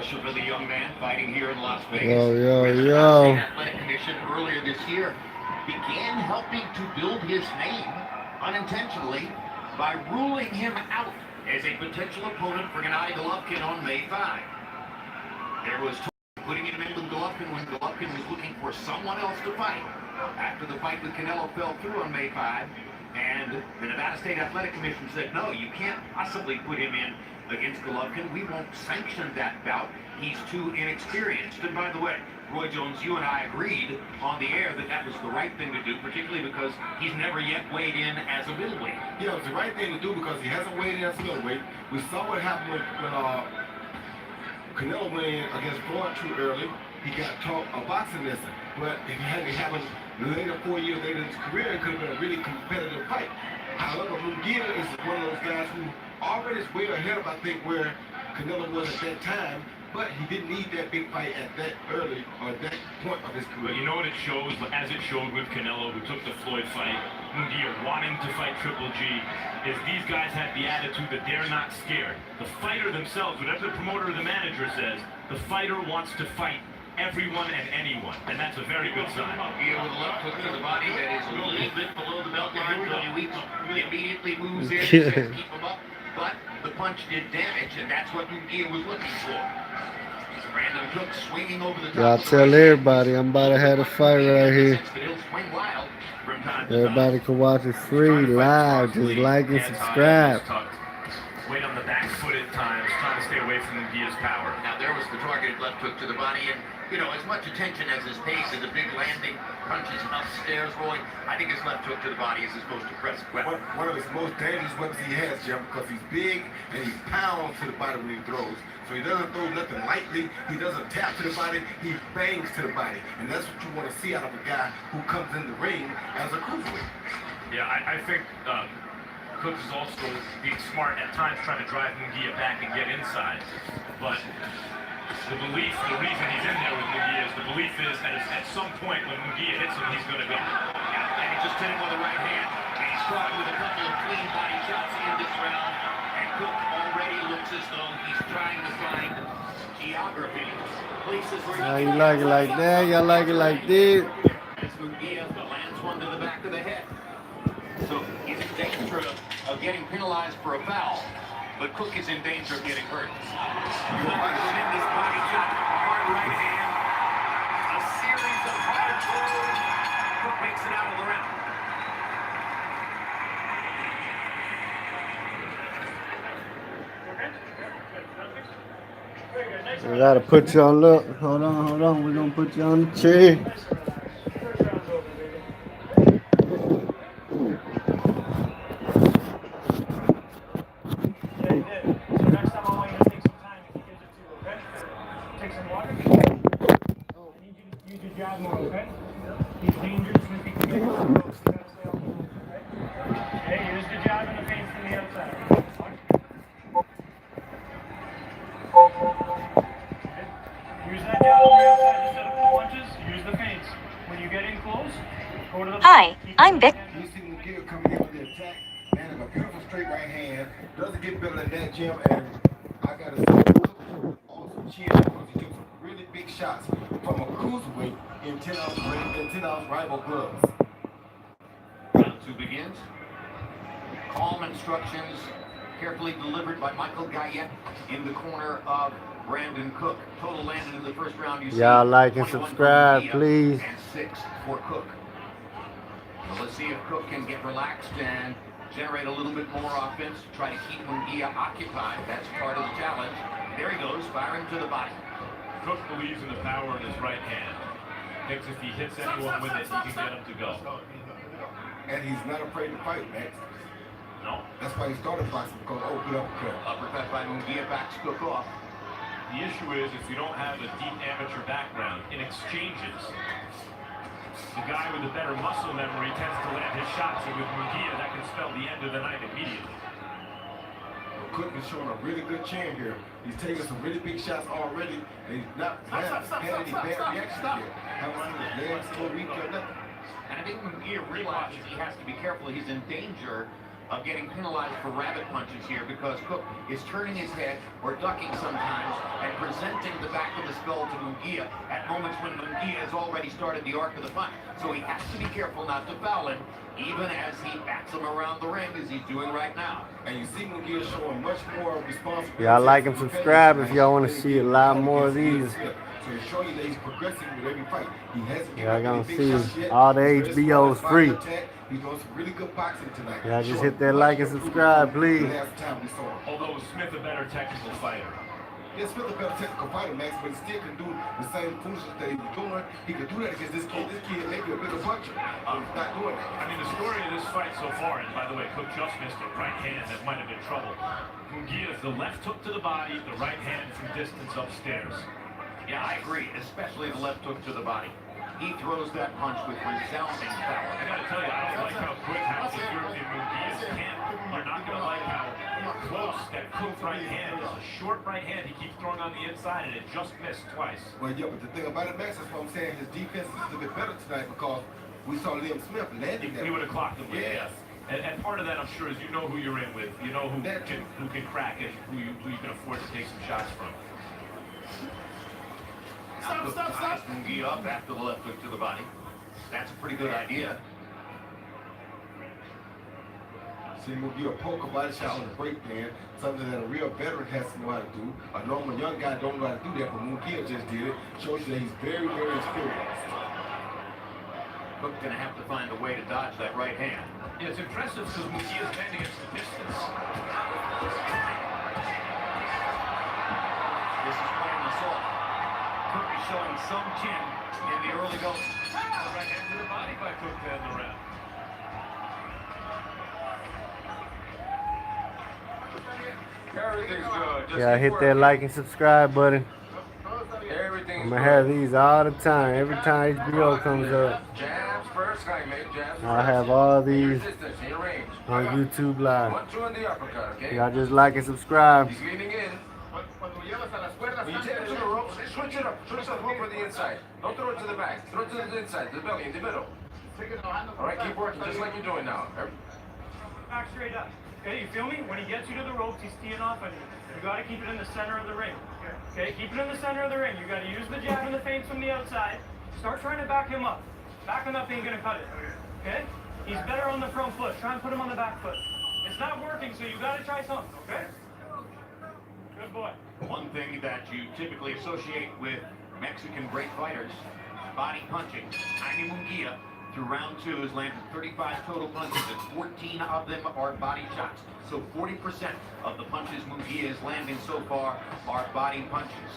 pressure for the young man fighting here in Las Vegas. Yo. Athletic Commission earlier this year began helping to build his name unintentionally by ruling him out as a potential opponent for Gennady Golovkin on May 5. There was talk putting him in with Golovkin when Golovkin was looking for someone else to fight. After the fight with Canelo fell through on May 5, and the Nevada State Athletic Commission said, no, you can't possibly put him in against Golovkin. We won't sanction that bout. He's too inexperienced. And by the way, Roy Jones, you and I agreed on the air that that was the right thing to do, particularly because he's never yet weighed in as a middleweight. Yeah, it was the right thing to do because he hasn't weighed in as a middleweight. We saw what happened when Canelo went in against Floyd too early. He got taught a boxing lesson. But if he hadn't happened later, 4 years later in his career, it could have been a really competitive fight. However, Munguia is one of those guys who already is way ahead of, I think, where Canelo was at that time. But he didn't need that big fight at that early or that point of his career. But you know what it shows, as it showed with Canelo, who took the Floyd fight, Munguia wanting to fight Triple G, is these guys have the attitude that they're not scared. The fighter themselves, whatever the promoter or the manager says, the fighter wants to fight everyone and anyone, and that's a very good sign. Munguia with a left hook to the body that is a little bit below the belt line. He immediately moves in, says keep him up, but the punch did damage, and that's what Munguia was looking for. Brandon Cook swinging over the top. Y'all tell everybody I'm about to have a fight right here. Everybody can watch it free, live. Just like and subscribe. Weight on the back foot at times, trying to stay away from Munguia's power. Now there was the targeted left hook to the body, and you know, as much attention as his pace is a big landing punches upstairs, Roy. I think his left hook to the body is his most impressive weapon. One of his most dangerous weapons he has, Jim, because he's big and he pounds to the body when he throws. So he doesn't throw nothing lightly. He doesn't tap to the body. He bangs to the body, and that's what you want to see out of a guy who comes in the ring as a cruiserweight. Yeah, I think Cook is also being smart at times, trying to drive Munguia back and get inside. But the reason he's in there with Munguia is the belief is that at some point when Munguia hits him, he's going to go. Yeah, and he just hit him with the right hand. And he's caught with a couple of clean body shots in this round. And Cook already looks as though he's trying to find geography. Places where you like it like that, y'all like it like this. As Munguia lands one to the back of the head. So he's in danger of getting penalized for a foul. But Cook is in danger of getting hurt. You're going in this body shot, hard right hand. A series of hard throws. Cook makes it out of the round. I gotta put you on, look. Hold on. We're gonna put you on the chair. Hi, I'm Vic. You see Munguia coming in with the attack, and a beautiful straight right hand. Doesn't get better than that, Jim. And I gotta say, also cheer because he took some really big shots from a cruiserweight in 10-ounce rival gloves. Round two begins. Calm instructions, carefully delivered by Michael Guyette in the corner of Brandon Cook. Total landed in the first round. Y'all like and subscribe, please. And 6 for Cook. So let's see if Cook can get relaxed and generate a little bit more offense. Try to keep Munguia occupied. That's part of the challenge. There he goes, firing to the body. Cook believes in the power in his right hand. Thinks if he hits anyone with it, he can get him to go. And he's not afraid to fight, Max. No. That's why he started boxing, because good uppercut. Uppercut by Munguia backs Cook off. The issue is if you don't have a deep amateur background, in exchanges, the guy with a better muscle memory tends to land his shots, and with Munguia, that can spell the end of the night immediately. Cook is showing a really good chin here. He's taking some really big shots already, and he's not had any bad reaction here. Haven't seen his legs go weak or nothing. And I think Munguia realizes he has to be careful. He's in danger of getting penalized for rabbit punches here because Cook is turning his head or ducking sometimes and presenting the back of the skull to Munguia at moments when Munguia has already started the arc of the punch. So he has to be careful not to foul him, even as he bats him around the ring as he's doing right now. And you see Munguia showing much more responsibility. Y'all like and subscribe if y'all want to see a lot more of these. So to show you that he's progressing with every fight. He hasn't Y'all gonna see all the HBOs free. He's doing some really good boxing tonight. Y'all just hit that like and subscribe, please. Although Smith a better technical fighter. Yeah, Smith a better technical fighter, Max, but he still can do the same foolishness that he was doing. He can do that against this kid. This kid may be a bigger puncher. He's not doing that. I mean, the story of this fight so far, and by the way, Cook just missed a right hand that might have been trouble. Munguia, the left hook to the body, the right hand from distance upstairs. Yeah, I agree, especially the left hook to the body. He throws that punch with resounding power. I gotta tell you, I don't like how quick how secure Munguia's hand. You're not gonna like how close that Cook right hand is. A short right hand he keeps throwing on the inside, and it just missed twice. Well, yeah, but the thing about it, Max, that's what I'm saying. His defense is a little bit better tonight because we saw Liam Smith landing that. He would have clocked him with yes. And part of that, I'm sure, is you know who you're in with. You know who can crack it, who you can afford to take some shots from. Stop. Munguia up after the left hook to the body. That's a pretty good idea. See Munguia poke a body shot on the break pan, something that a real veteran has to know how to do. A normal young guy don't know how to do that, but Munguia just did it. Shows you that he's very, very experienced. Cook gonna have to find a way to dodge that right hand. Yeah, it's impressive because Munguia's been against the distance. This is quite an assault. Cook is showing some chin in the early going. Right hand to the body by Cook to end the round. Everything's good. Yeah, hit that like and subscribe button. Everything's I'm gonna have these all the time. Every time HBO comes up, Jabs first, Jaime. Jabs I'll have all these Resistance in your range. on YouTube Live. 1-2 on the uppercut, okay? Y'all just like and subscribe. He's leaning in. When you take it to the ropes, switch it up. Switch the hook for the inside. Don't throw it to the back. Throw it to the inside, the belly, in the middle. All right, keep working just like you're doing now. Back straight up. Okay, you feel me? When he gets you to the ropes, he's teeing off on you. You gotta keep it in the center of the ring. Okay, keep it in the center of the ring. You gotta use the jab and the feints from the outside. Start trying to back him up. Back him up ain't gonna cut it. Okay? He's better on the front foot. Try and put him on the back foot. It's not working, so you gotta try something, okay? Good boy. One thing that you typically associate with Mexican great fighters, body punching. Jaime Munguia, through round 2, has landed 35 total punches, and 14 of them are body shots. So 40% of the punches Munguia is landing so far are body punches.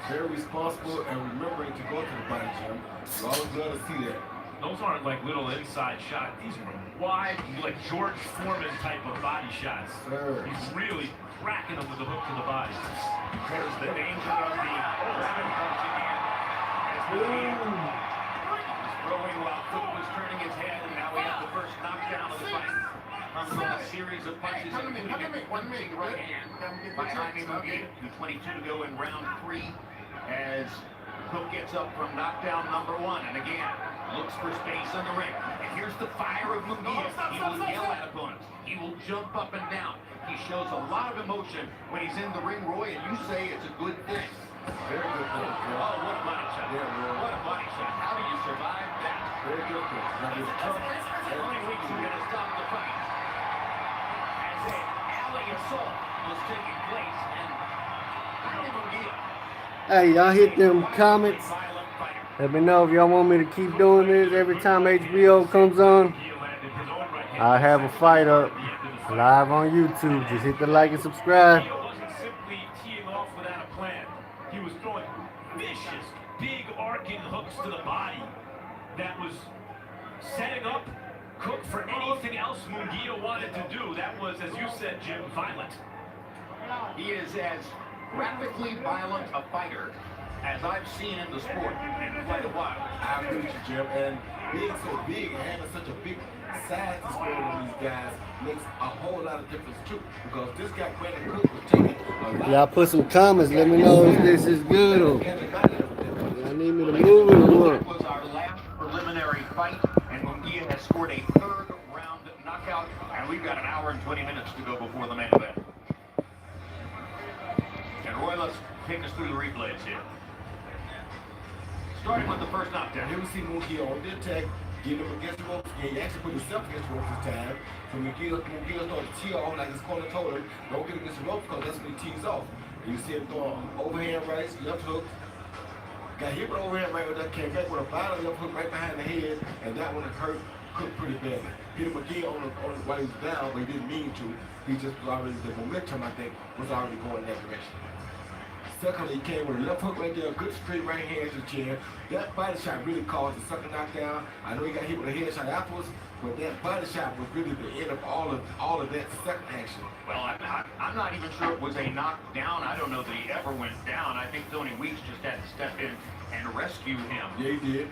Very responsible and remembering to go to the body gym. You always love to see that. Those aren't like little inside shots. These are wide, like George Foreman type of body shots. Sir. He's really cracking them with the hook to the body. There's the danger of the rabbit punch again. As Munguia was throwing while Cook was turning his head, and now we have the first knockdown of the fight. Comes from a series of punches, including a punching right hand by Jaime Munguia. 22 to go in round 3 as Cook gets up from knockdown number 1, and again, looks for space in the ring. And here's the fire of Munguia. He will yell at opponents. He will jump up and down. He shows a lot of emotion when he's in the ring, Roy, and you say it's a good thing. Very good thing. Oh, what a body shot. What a body shot. How do you survive that? Very good thing. Now, it's tough. The only weeks are going to stop the fight. As an alley assault was taking place, and Jaime Munguia, Hey, y'all hit them comments. violent fighter. Let me know if y'all want me to keep doing this every time HBO comes on. I have a fight up live on YouTube. Just hit the like and subscribe. He wasn't simply teeing off without a plan. He was throwing vicious, big arcing hooks to the body that was setting up Cook for anything else Munguia wanted to do. That was, as you said, Jim, violent. He is as graphically violent a fighter as I've seen in the sport in quite a while. I agree with you, Jim. And being so big and having such a big size display on these guys makes a whole lot of difference too. Because this guy, Brandon Cook, was taking a lot. Y'all put some comments. Let me know if this is good or y'all need me to move it or what. That was our last preliminary fight, and Munguia has scored a third round knockout, and we've got an hour and 20 minutes to go before the main event. And Roy, let's take us through the replays here. Starting with the first knockdown. Here we see Munguia on the attack, getting him against the ropes. Yeah, he actually put himself against the ropes this time. So Munguia started to tee off like his corner told him, don't get against the ropes because that's when he tees off. And you see him throwing overhand rights, left hook. Got hit with overhand right with that, came back with a violent left hook right behind the head, and that one hurt Cook pretty badly. Hit him again on while he was down, but he didn't mean to. He just was already, the momentum, I think, was already going that direction. Secondly, he came with a left hook right there, a good straight right hand to the chin. That body shot really caused the second knockdown. I know he got hit with a headshot afterwards, but that body shot was really the end of all of that second action. Well, I'm not even sure it was a knockdown. I don't know that he ever went down. I think Tony Weeks just had to step in and rescue him. Yeah, he did.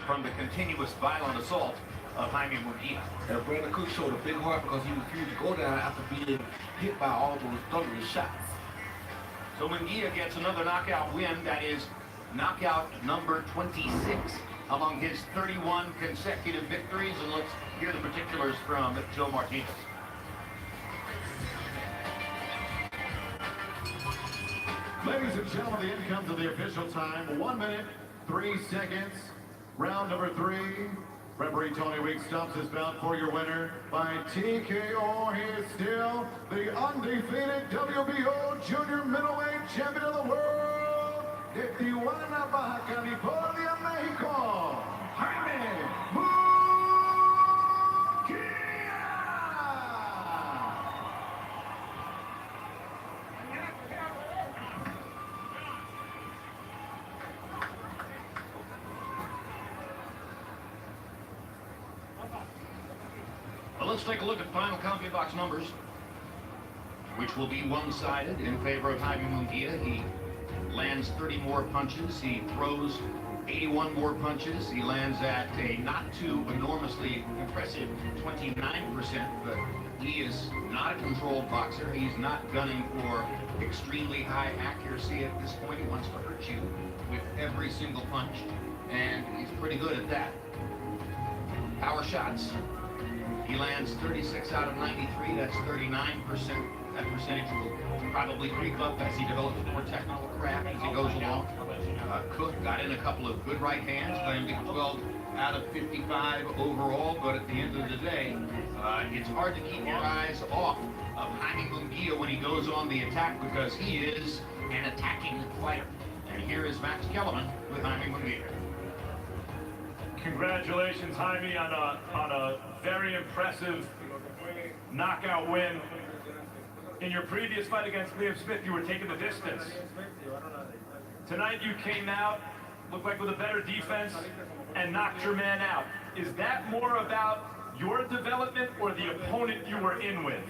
From the continuous violent assault of Jaime Munguia. And Brandon Cook showed a big heart because he refused to go down after being hit by all those thunderous shots. So Munguia gets another knockout win. That is knockout number 26 among his 31 consecutive victories. And let's hear the particulars from Joe Martinez. Ladies and gentlemen, the end comes of the official time. 1 minute, 3 seconds. Round number 3. Referee Tony Weeks stops his bout for your winner by TKO. He is still the undefeated WBO Junior Middleweight Champion of the World, de Tijuana, Baja California, Mexico, Jaime Munguia. Well, let's take a look at final combat box numbers, which will be one-sided in favor of Jaime Munguia. He lands 30 more punches. He throws 81 more punches. He lands at a not too enormously impressive 29%, but he is not a controlled boxer. He's not gunning for extremely high accuracy at this point. He wants to hurt you with every single punch, and he's pretty good at that. Power shots. He lands 36 out of 93. That's 39%. That percentage will probably creep up as he develops more technical craft as he goes along. Cook got in a couple of good right hands, landing 12 out of 55 overall. But at the end of the day, it's hard to keep your eyes off of Jaime Munguia when he goes on the attack because he is an attacking fighter. And here is Max Kellerman with Jaime Munguia. Congratulations, Jaime, on a very impressive knockout win. In your previous fight against Liam Smith, you were taking the distance. Tonight you came out, looked like with a better defense, and knocked your man out. Is that more about your development or the opponent you were in with?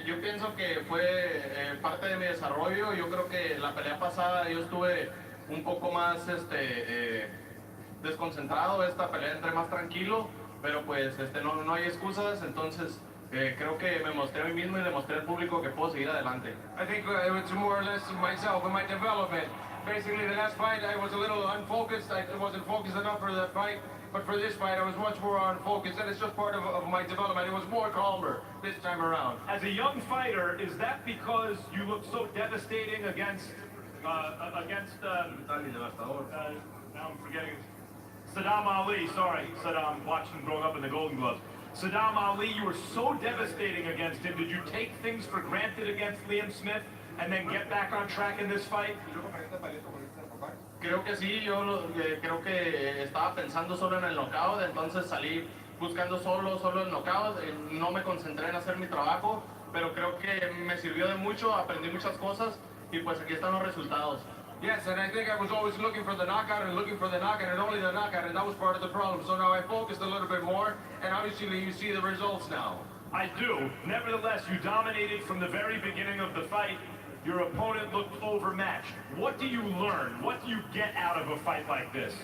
Yo pienso que fue parte de mi desarrollo. Yo creo que la pelea pasada yo estuve un poco más desconcentrado. Esta pelea entré más tranquilo, pero pues no hay excusas. Entonces creo que me mostré a mí mismo y le mostré al público que puedo seguir adelante. I think it was more or less myself and my development. Basically, the last fight I was a little unfocused. I wasn't focused enough for the fight. But for this fight, I was much more on focus, and it's just part of my development. It was more calmer this time around. As a young fighter, is that because you look so devastating against now I'm forgetting, Saddam Ali, sorry, Saddam, watched him growing up in the Golden Gloves. Saddam Ali, you were so devastating against him. Did you take things for granted against Liam Smith and then get back on track in this fight? Creo que sí, yo creo que estaba pensando solo en el knockout, entonces salí buscando solo el knockout, no me concentré en hacer mi trabajo, pero creo que me sirvió de mucho, aprendí muchas cosas y pues aquí están los resultados. Yes, and I think I was always looking for the knockout and only the knockout, and that was part of the problem. So now I focused a little bit more, and obviously you see the results now. I do. Nevertheless, you dominated from the very beginning of the fight. Your opponent looked overmatched. What do you learn? What do you get out of a fight like this?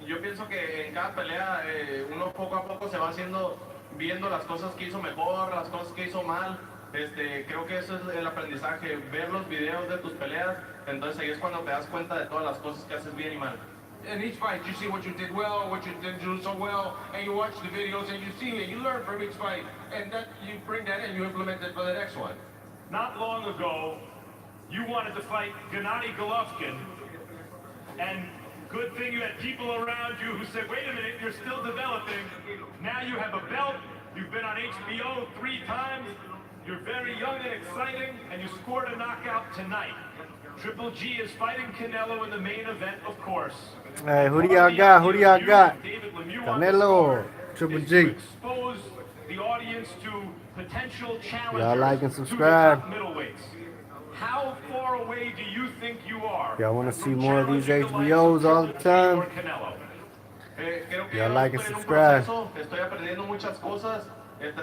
Yo pienso que en cada pelea uno poco a poco se va viendo las cosas que hizo mejor, las cosas que hizo mal. Creo que eso es el aprendizaje, ver los videos de tus peleas, entonces ahí es cuando te das cuenta de todas las cosas que haces bien y mal. in each fight, you see what you did well, what you didn't do so well, and you watch the videos and you see it, you learn from each fight, and that you bring that in, you implement it for the next one. Not long ago, you wanted to fight Gennady Golovkin, and good thing you had people around you who said, wait a minute, you're still developing. Now you have a belt, you've been on HBO 3 times, you're very young and exciting, and you scored a knockout tonight. Triple G is fighting Canelo in the main event, of course. Hey, who do y'all got? Who do y'all got? Canelo or Triple G? Expose the audience to potential challengers. Y'all like and subscribe. To the top middleweights. How far away do you think you are? Y'all want to see more of these HBOs all the time? Y'all like and subscribe. Estoy aprendiendo muchas cosas.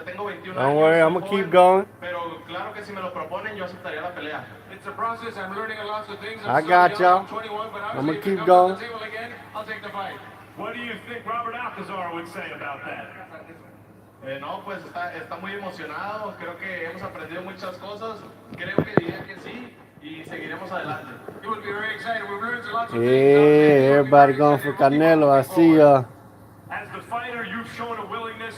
Tengo 21 Don't worry, I'm gonna keep going. Pero claro que si me lo proponen, yo aceptaría la pelea. It's a process. I'm learning a lot of things. I got y'all. I'm gonna keep going. I'll take the fight. What do you think Robert Alcazar would say about that? No, pues está muy emocionado. Creo que hemos aprendido muchas cosas. Creo que diría que sí y seguiremos adelante. He would be very excited. We've learned a lot of Yeah, things. everybody going for Canelo. I see y'all. As the fighter, you've shown a willingness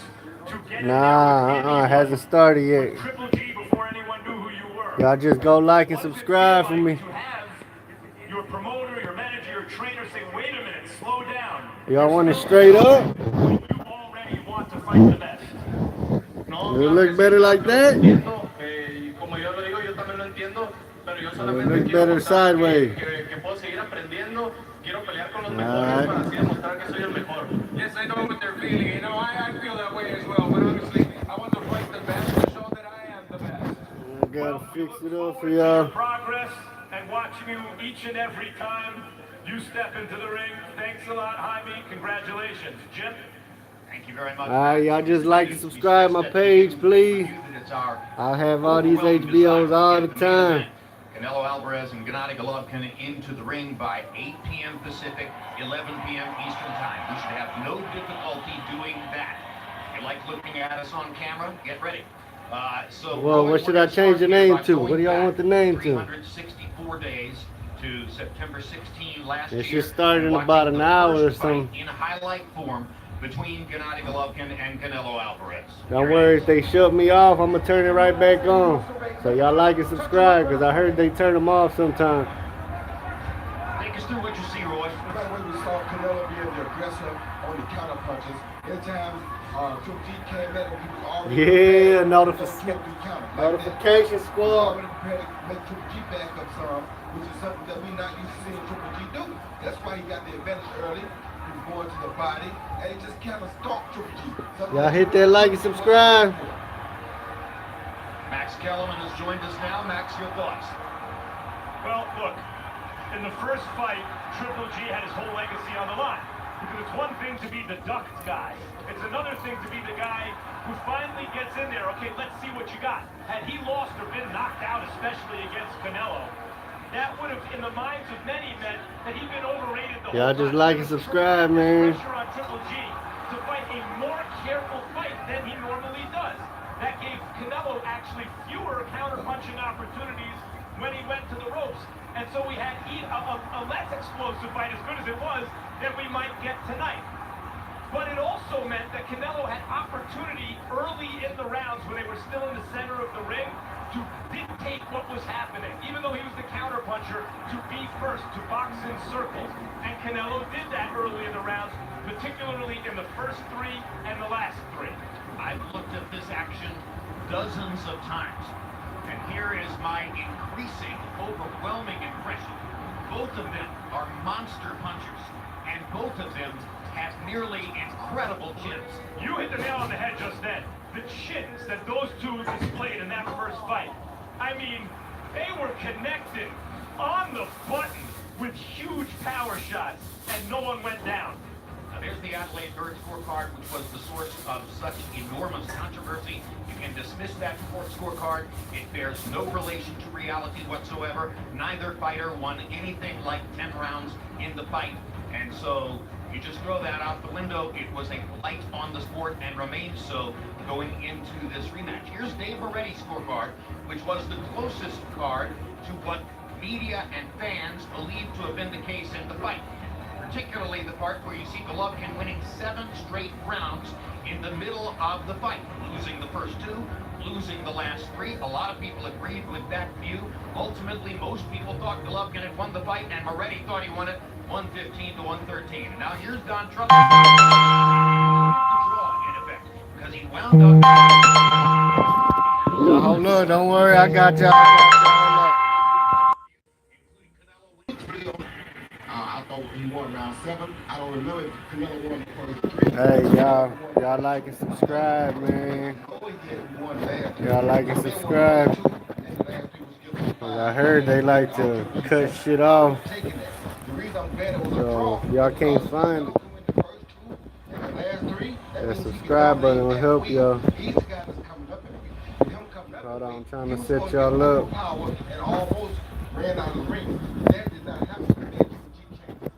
to get Nah, hasn't started yet. Triple G before anyone knew who you were. Y'all just go like and subscribe for me. To have your promoter, your manager, your trainer say, wait a minute, slow down. Y'all want it straight up? You already want to fight the best. It look better like that? Como yo lo digo, yo también lo entiendo, pero yo It solamente look quiero better sideways. que puedo seguir aprendiendo. Quiero pelear con los mejores para así demostrar que soy el mejor. Yes, I know what they're feeling. You know, I feel that way as well. But honestly, I want to fight the best to show that I am the best. I gotta fix it up for y'all. Progress and watching you each and every time you step into the ring. Thanks a lot, Jaime. Congratulations. Jim? Thank you very much. Alright, y'all just like and subscribe my page, please. I have all these HBOs all the time. Canelo Alvarez and Gennady Golovkin into the ring by 8 p.m. Pacific, 11 p.m. Eastern Time. We should have no difficulty doing that. If you like looking at us on camera, get ready. Well, what should I change the name to? What do y'all want the name to? 364 days to September 16 last year. It should start in about an hour or something. In highlight form between Gennady Golovkin and Canelo Alvarez. Don't worry, if they shut me off, I'm gonna turn it right back on. So y'all like and subscribe, because I heard they turn them off sometimes. Take us through what you see, Roy. Right away, we saw Canelo being the aggressor on the counter punches. Anytime Triple G came at him, he was already Yeah, He notification was squad. already prepared to make Triple G back up some, which is something that we're not used to seeing Triple G do. That's why he got the advantage early. He was going to the body, and he just kind of stalked Triple G. Y'all hit that like and subscribe. Max Kellerman has joined us now. Max, your thoughts? Well, look, in the first fight, Triple G had his whole legacy on the line. Because it's one thing to be the ducked guy. It's another thing to be the guy who finally gets in there. Okay, let's see what you got. Had he lost or been knocked out, especially against Canelo, that would have, in the minds of many, meant that he'd been overrated the whole time. Y'all just like and subscribe, man. Pressure on Triple G to fight a more careful fight than he normally does. That gave Canelo actually fewer counter-punching opportunities when he went to the ropes. And so we had a less explosive fight, as good as it was, than we might get tonight. But it also meant that Canelo had opportunity early in the rounds when they were still in the center of the ring to dictate what was happening. Even though he was the counterpuncher, to be first, to box in circles. And Canelo did that early in the rounds, particularly in the first 3 and the last 3. I've looked at this action dozens of times. And here is my increasing, overwhelming impression. Both of them are monster punchers. And both of them have nearly incredible chins. You hit the nail on the head just then. The chins that those two displayed in that first fight. I mean, they were connected on the button with huge power shots, and no one went down. Now there's the Adelaide Bird scorecard, which was the source of such enormous controversy. You can dismiss that scorecard. It bears no relation to reality whatsoever. Neither fighter won anything like 10 rounds in the fight. And so you just throw that out the window. It was a blight on the sport and remains so going into this rematch. Here's Dave Moretti's scorecard, which was the closest card to what media and fans believed to have been the case in the fight. particularly the part where you see Golovkin winning 7 straight rounds in the middle of the fight, losing the first 2, losing the last 3. A lot of people agreed with that view. Ultimately, most people thought Golovkin had won the fight, and Moretti thought he won it 115 to 113. And now here's Don Trump. The draw, in effect, because he wound up. Hold up, don't worry, I got y'all. I thought he won round 7. I don't remember if Canelo won the first 3. Hey, y'all like and subscribe, man. Y'all like and subscribe. I heard they like to cut shit off. So if y'all can't find it, that subscribe button will help y'all. Hold on, I'm trying to set y'all up. And almost ran out of the ring. That did not happen. He made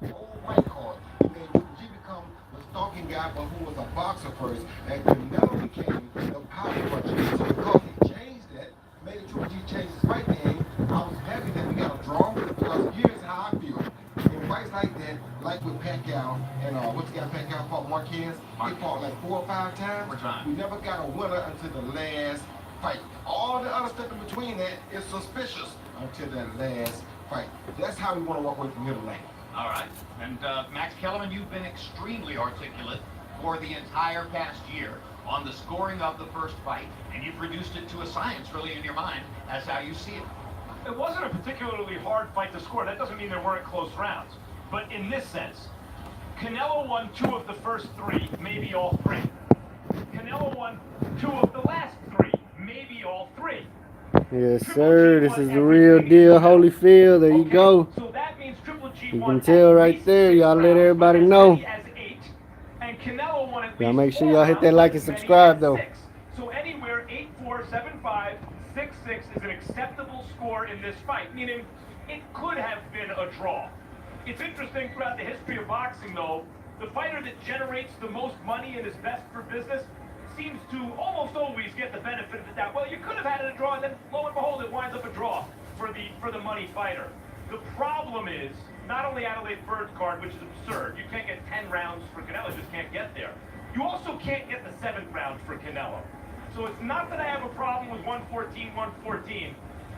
the whole white card. He made G become the stalking guy, but who was a boxer first, and Canelo became the power puncher. So because he changed that, made it Triple G change his fight game, I was happy that we got a draw, because here's how I feel. In fights like that, like with Pacquiao and what's the guy Pacquiao fought, Marquez, they fought like 4 or 5 times. We never got a winner until the last fight. All the other stuff in between that is suspicious until that last fight. That's how we want to walk away from middle lane. All right. And Max Kellerman, you've been extremely articulate for the entire past year on the scoring of the first fight, and you've reduced it to a science, really, in your mind, as how you see it. It wasn't a particularly hard fight to score. That doesn't mean there weren't close rounds. But in this sense, Canelo won 2 of the first 3, maybe all 3. Canelo won 2 of the last 3, maybe all 3. Yes, sir. This is the real deal, Holyfield. There you go. So that means Triple G You can tell right there. Y'all let everybody know. Y'all make sure y'all hit that like and subscribe, though. So anywhere 8-4, 7-5, 6-6 is an acceptable score in this fight, meaning it could have been a draw. It's interesting throughout the history of boxing, though, the fighter that generates the most money and is best for business seems to almost always get the benefit of the doubt. Well, you could have had it a draw, and then lo and behold, it winds up a draw for the money fighter. The problem is not only Adelaide Bird's card, which is absurd. You can't get 10 rounds for Canelo, just can't get there. You also can't get the 7th round for Canelo. So it's not that I have a problem with 114,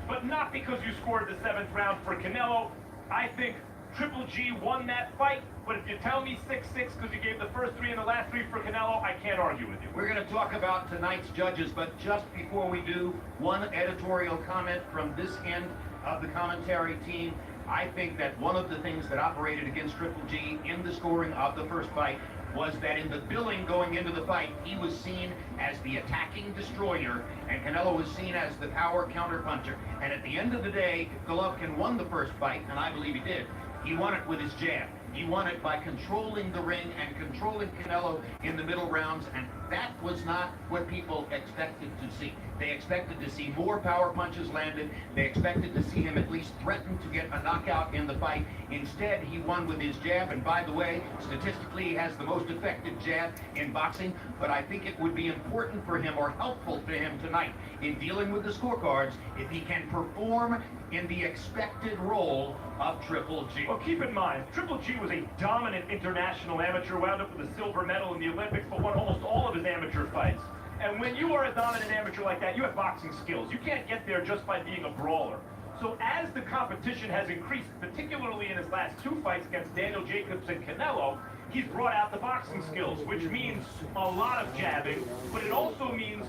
but not because you scored the 7th round for Canelo. I think Triple G won that fight, but if you tell me 6-6 because you gave the first 3 and the last 3 for Canelo, I can't argue with you. We're going to talk about tonight's judges, but just before we do, one editorial comment from this end of the commentary team. I think that one of the things that operated against Triple G in the scoring of the first fight was that in the billing going into the fight, he was seen as the attacking destroyer, and Canelo was seen as the power counterpuncher. And at the end of the day, Golovkin won the first fight, and I believe he did. He won it with his jab. He won it by controlling the ring and controlling Canelo in the middle rounds, and that was not what people expected to see. They expected to see more power punches landed. They expected to see him at least threaten to get a knockout in the fight. Instead, he won with his jab, and by the way, statistically, he has the most effective jab in boxing, but I think it would be important for him, or helpful to him tonight, in dealing with the scorecards, if he can perform in the expected role of Triple G. Well, keep in mind, Triple G was a dominant international amateur, wound up with a silver medal in the Olympics, but won almost all of his amateur fights. And when you are a dominant amateur like that, you have boxing skills. You can't get there just by being a brawler. So as the competition has increased, particularly in his last 2 fights against Daniel Jacobs and Canelo, he's brought out the boxing skills, which means a lot of jabbing, but it also means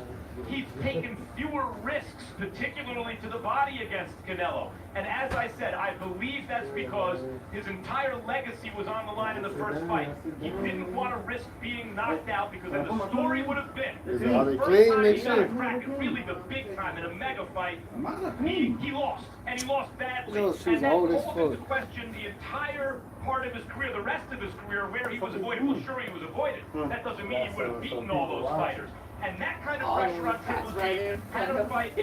he's taken fewer risks, particularly to the body against Canelo. And as I said, I believe that's because his entire legacy was on the line in the first fight. He didn't want to risk being knocked out, because then the story would have been the first time he got a crack, and really the big time in a mega fight, he lost. And he lost badly. And that calls into question the entire part of his career, the rest of his career, where he was avoided. Well, sure, he was avoided. That doesn't mean he would have beaten all those fighters. And that kind of pressure on Triple G had to fight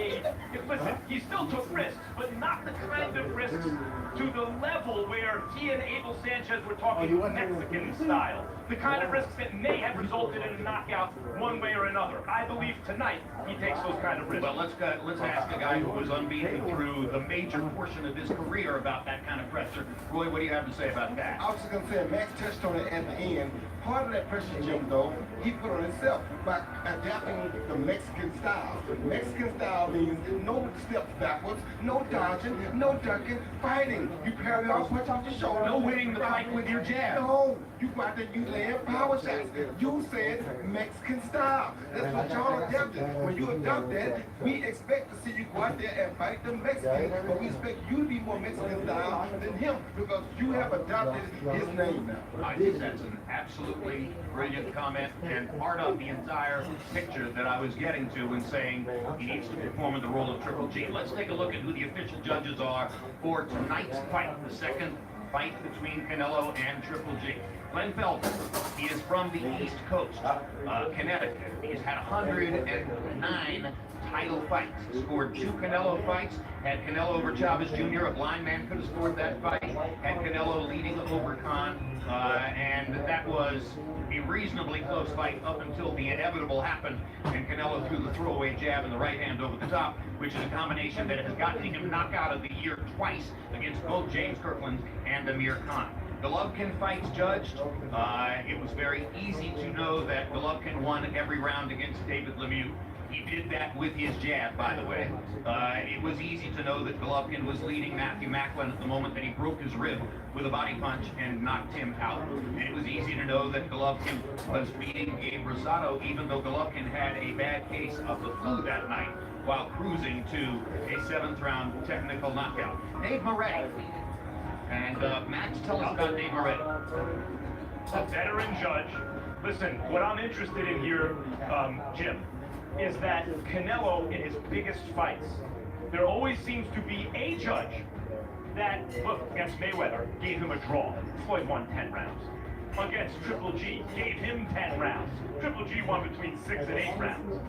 listen, he still took risks, but but not the kind of risks to the level where he and Abel Sanchez were talking Mexican style. The kind of risks that may have resulted in a knockout one way or another. I believe tonight he takes those kind of risks. Well, let's ask a guy who was unbeaten through the major portion of his career about that kind of pressure. Roy, what do you have to say about that? I was just going to say, Max touched on it at the end. Part of that pressure, Jim, though, he put on himself by adapting the Mexican style. The Mexican style means no steps backwards, no dodging, no ducking, fighting. You parry off, punch off your shoulder. No winning the fight with your jab. No, you go out there, you land power shots. You said Mexican style. That's what y'all adapted. When you adopt that, we expect to see you go out there and fight the Mexicans, but we expect you to be more Mexican style than him because you have adopted his name now. I think that's an absolutely brilliant comment and part of the entire picture that I was getting to when saying he needs to perform in the role of Triple G. Let's take a look at who the official judges are for tonight's fight, the second fight between Canelo and Triple G. Glenn Felton, he is from the East Coast, Connecticut. He's had 109 title fights. He scored 2 Canelo fights. Had Canelo over Chavez Jr., a blind man could have scored that fight. Had Canelo leading over Khan, and that was a reasonably close fight up until the inevitable happened, and Canelo threw the throwaway jab in the right hand over the top, which is a combination that has gotten him knocked out of the year twice against both James Kirkland and Amir Khan. Golovkin fights judged. It was very easy to know that Golovkin won every round against David Lemieux. He did that with his jab, by the way. It was easy to know that Golovkin was leading Matthew Macklin at the moment that he broke his rib with a body punch and knocked him out. And it was easy to know that Golovkin was beating Gabe Rosado, even though Golovkin had a bad case of the flu that night while cruising to a 7th round technical knockout. Dave Moretti. And Max, tell us about Dave Moretti. A veteran judge. Listen, what I'm interested in here, Jim, is that Canelo, in his biggest fights, there always seems to be a judge that, look, against Mayweather, gave him a draw. Floyd won 10 rounds. Against Triple G, gave him 10 rounds. Triple G won between 6 and 8 rounds.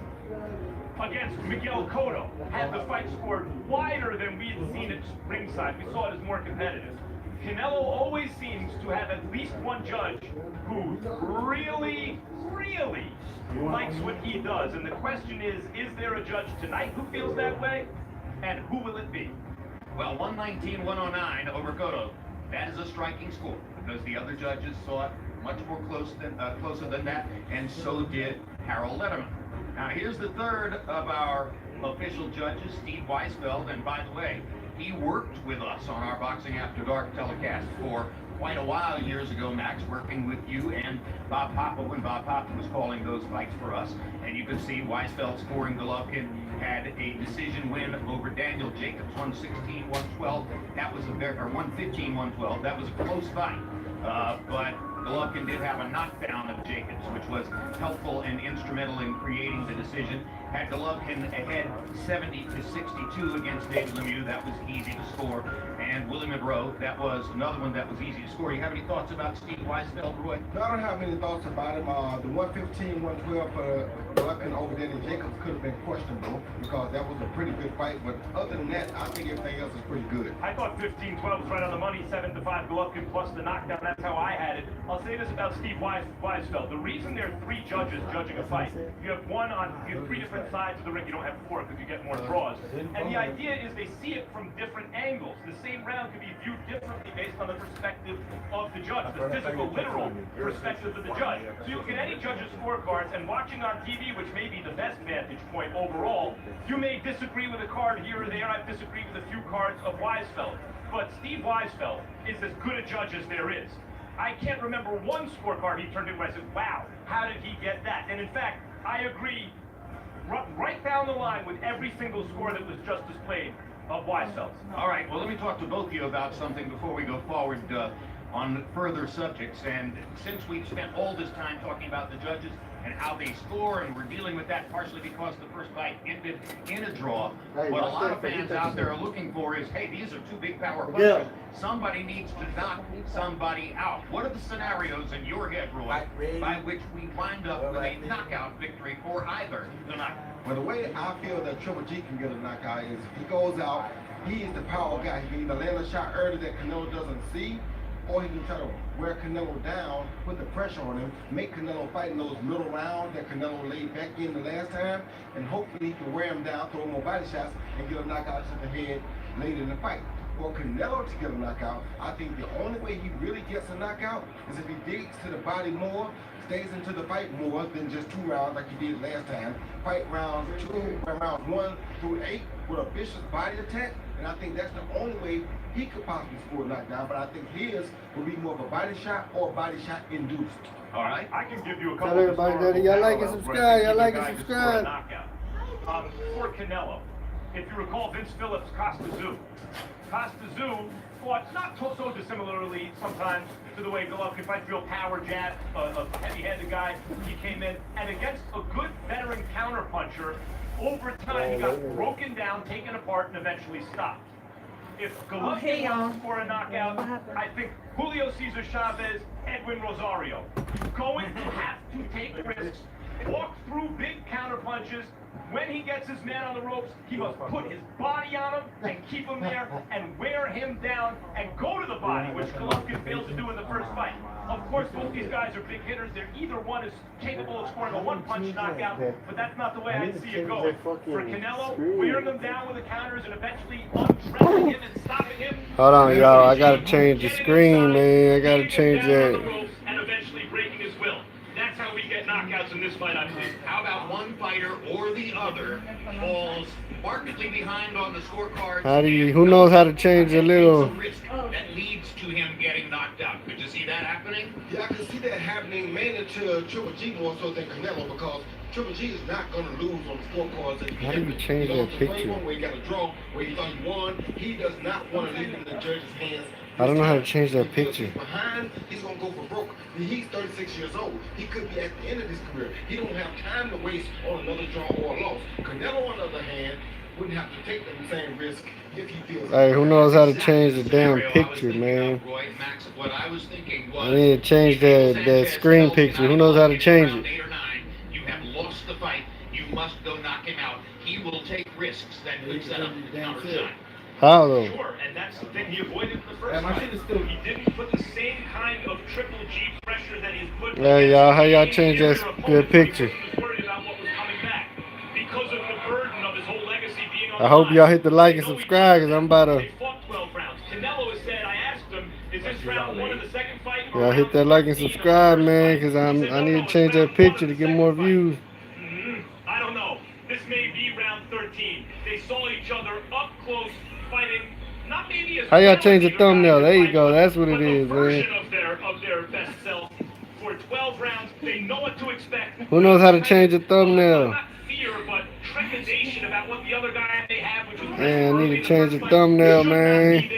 Against Miguel Cotto, had the fight scored wider than we had seen it ringside. We saw it as more competitive. Canelo always seems to have at least one judge who really likes what he does. And the question is there a judge tonight who feels that way? And who will it be? Well, 119-109 over Cotto. That is a striking score because the other judges saw it much more closer than that, and so did Harold Letterman. Now, here's the third of our official judges, Steve Weisfeld. And by the way, he worked with us on our Boxing After Dark telecast for quite a while years ago, Max, working with you and Bob Papa when Bob Papa was calling those fights for us. And you could see Weisfeld scoring Golovkin, had a decision win over Daniel Jacobs, 116-112. That was a very, or 115-112. That was a close fight. But Golovkin did have a knockdown of Jacobs, which was helpful and instrumental in creating the decision. Had Golovkin ahead 70-62 against David Lemieux, that was easy to score. And Willie Monroe, that was another one that was easy to score. You have any thoughts about Steve Weisfeld, Roy? No, I don't have many thoughts about him. The 115-112 for Golovkin over Daniel Jacobs could have been questionable because that was a pretty good fight. But other than that, I think everything else is pretty good. I thought 15-12 was right on the money, 7-5 Golovkin plus the knockdown. That's how I had it. I'll say this about Steve Weisfeld. The reason there are 3 judges judging a fight, you have 3 different sides of the ring. You don't have 4 because you get more draws. And the idea is they see it from different angles. The same round could be viewed differently based on the perspective of the judge, the physical, literal perspective of the judge. So you look at any judge's scorecards, and watching on TV, which may be the best vantage point overall, you may disagree with a card here or there. I've disagreed with a few cards of Weisfeld. But Steve Weisfeld is as good a judge as there is. I can't remember one scorecard he turned in where I said, wow, how did he get that? And in fact, I agree right down the line with every single score that was just displayed of Weisfeld. All right, well, let me talk to both of you about something before we go forward on further subjects. And since we've spent all this time talking about the judges and how they score, and we're dealing with that partially because the first fight ended in a draw, what a lot of fans out there are looking for is, hey, these are 2 big power punches. Yeah. Somebody needs to knock somebody out. What are the scenarios in your head, Roy, by which we wind up with a knockout victory for either tonight? But the way I feel that Triple G can get a knockout is if he goes out, he is the power guy. He can either land a shot early that Canelo doesn't see, or he can try to wear Canelo down, put the pressure on him, make Canelo fight in those middle rounds that Canelo laid back in the last time, and hopefully he can wear him down, throw more body shots, and get a knockout to the head later in the fight. For Canelo to get a knockout, I think the only way he really gets a knockout is if he digs to the body more, stays into the fight more than just 2 rounds like he did last time. Fight rounds 1 through 8 with a vicious body attack, and I think that's the only way he could possibly score a knockdown, but I think his would be more of a body shot or body shot induced. All right, I can give you a couple Tell everybody of that y'all like and parallels subscribe, where I think y'all like either and guy could score a subscribe. knockout. For Canelo, if you recall Vince Phillips' Costa Tszyu fought not so dissimilarly sometimes to the way Golovkin fights, real power jab, a heavy-handed guy. He came in, and against a good veteran counterpuncher, over time he got broken down, taken apart, and eventually stopped. If Golovkin wants for a knockout, I think Julio Cesar Chavez, Edwin Rosario, going to have to take risks, walk through big counterpunches. When he gets his man on the ropes, he must put his body on him and keep him there and wear him down and go to the body, which Golovkin failed to do in the first fight. Of course, both these guys are big hitters. Either one is capable of scoring a one-punch knockout, but that's not the way I see it going. For Canelo, wearing him down with the counters and eventually undressing him and stopping him. Hold on, y'all. I gotta change the screen, man. I gotta change that. And eventually breaking his will. That's how we get knockouts in this fight, I believe. How about one fighter or the other falls markedly behind on the scorecard? How do you? Who knows how to change a little? Risk that leads to him getting knocked out. Could you see that happening? Yeah, I can see that happening mainly to Triple G more so than Canelo, because Triple G is not going to lose on the scorecards. How do you change that picture? Where he got a draw, where he thought he won, he does not want to leave it in the judge's hands. I don't know how to change that picture. If he's behind, he's going to go for broke. He's 36 years old. He could be at the end of his career. He don't have time to waste on another draw or a loss. Canelo, on the other hand, wouldn't have to take the same risk if he feels. Hey, who knows how to change the damn picture, man? What I was thinking was, I need to change that screen picture. Who knows how to change it? 8 or 9, you have lost the fight. You must go knock him out. He will take risks that could set up the counter shot. How though? Sure, and that's the thing he avoided in the first fight. He didn't put the same kind of Triple G pressure that he's put. Hey y'all, how y'all change that picture? I hope y'all hit the like and subscribe, cause I'm about to. Y'all hit that like and subscribe, man, cause I need to change that picture to get more views. I don't know. This may be round 13. They saw each other up close fighting. Not maybe as how y'all change the thumbnail? There you go. That's what it is, man. Of their best self. For 12 rounds, they know what to expect. Who knows how to change the thumbnail? Not fear, but trepidation about what the other guy may have, which is man, I need to change the thumbnail, man.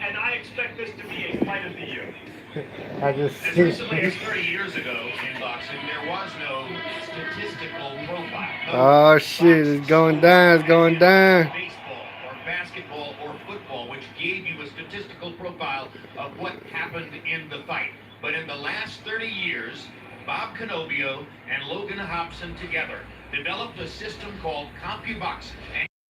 And I expect this to be a fight of the year. I just as recently as 30 years ago in boxing, there was no statistical profile. Oh shit, it's going down, it's going down. Baseball or basketball or football, which gave you a statistical profile of what happened in the fight. But in the last 30 years, Bob Canobio and Logan Hobson together developed a system called CompuBox.